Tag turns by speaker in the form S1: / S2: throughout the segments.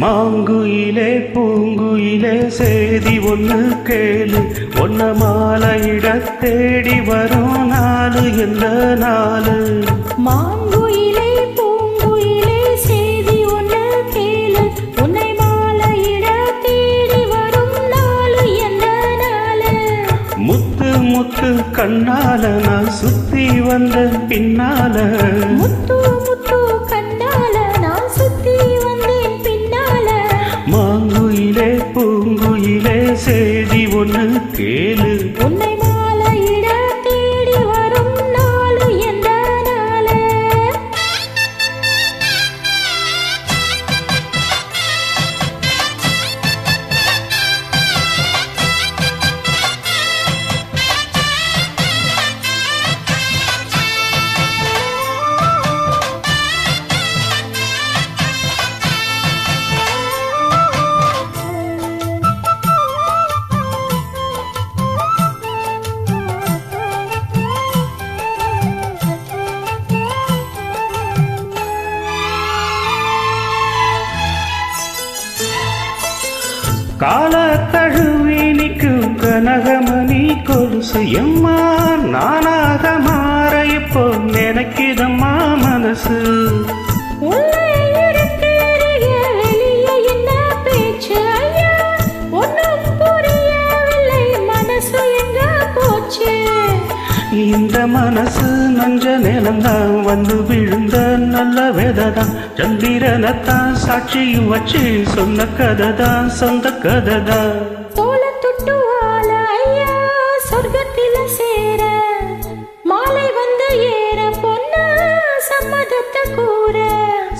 S1: மாங்குயிலே பூங்குயிலே சேதி ஒன்று கேளு, ஒன்ன மாலையிட தேடி வரும் நாளு எந்த நாளு.
S2: மாங்குயிலே பூங்குயிலே சேதி ஒன்று கேளு, உன்னை மாலையிட தேடி வரும் நாளு எந்த நாளு.
S1: முத்து முத்து கண்ணால நான் சுத்தி வந்த பின்னால,
S2: முத்து முத்து கண்ணால நான் சுத்தி வந்தேன் பின்னால.
S1: மாங்குயிலே பூங்குயிலே சேதி ஒன்று கேளு,
S2: உன்னை மாலையிட தேடி வரும் நாளு எந்த நாளு.
S1: கால தழுவி நிற்கும் கனகமணி கொலுசு எம்மா, நானாக மாற இப்போ நினைக்குதம்மா மனசு.
S2: உள்ளே இருக்கிறீங்க வெளியே என்ன பேச்சு ஐயா, ஒன்னும் புரியவில்லை மனசு எங்க போச்சு.
S1: இந்த மனசு நஞ்ச நிலந்தான் வந்து விழுந்த நல்ல வேததான், சந்திரனத்தான் சாட்சியும் வச்சு சொன்ன கதைதான் சொந்த கதைதான்.
S2: தோள தொட்டு வாழ ஐயா சொர்க்கத்தில சேர, மாலை வந்து ஏற பொண்ணு சம்மதத்தை கூற.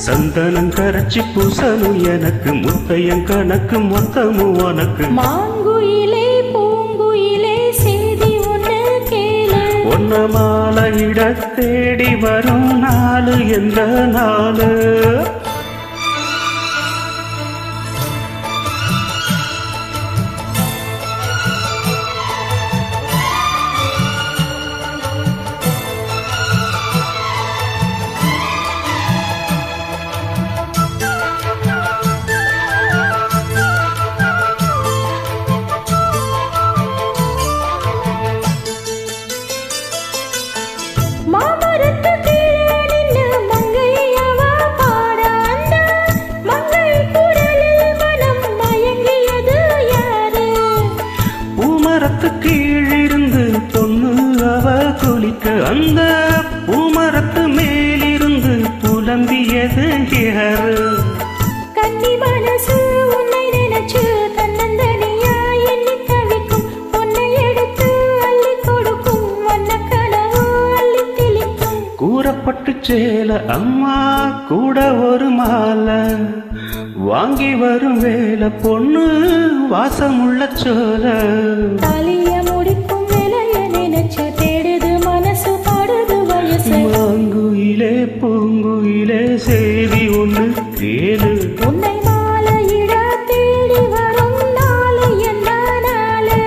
S1: சந்தனம் கரைச்சி பூசணும் எனக்கு, முத்தையன் கணக்கு மொத்தமும் உனக்கு.
S2: மாங்குயிலே பூங்குயிலே சேதி ஒன்று கேளு,
S1: ஒன்ன மாலையிட தேடி வரும் நாளு எந்த நாளு.
S2: மாமரத்து கீழே நின்னு மங்கையவ பாட, அந்த மங்கை குரலில் மனம் மயங்கியது யாரு.
S1: பூமரத்து கீழிருந்து பொண்ணு அவ குளிக்க, அந்த பூமரத்து மேலிருந்து புலம்பியது யாரு.
S2: கன்னி மனசு உன்னை நினைச்சு தன்னந்தனியா எண்ணி தவிக்கும், பொன்னை எடுத்து அள்ளி கொடுக்கும் வண்ண கனவு அள்ளி தெளிக்கும்.
S1: கூறப்பட்டு சேல அம்மா கூட ஒரு மாலை, வாங்கி வரும் வேலை பொண்ணு வாசமுள்ள சோல.
S2: தாலிய முடிக்கும் வேலைய நினைச்சு தேடுது மனசு பாடுது வயசு.
S1: மாங்குயிலே பூங்குயிலே சேதி ஒன்று கேளு,
S2: உன்னை மாலையிட தேடி வரும் நாளு எந்த நாளு.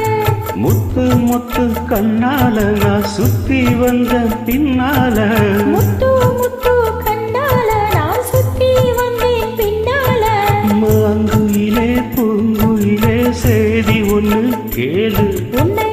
S1: முத்து முத்து கண்ணால நான் சுத்தி வந்த பின்னால,
S2: முத்து முத்து கண்ணால நான் சுத்தி வந்தேன் பின்னால.
S1: மாங்குயிலே பூங்குயிலே சேதி ஒன்று கேளு,
S2: உன்னை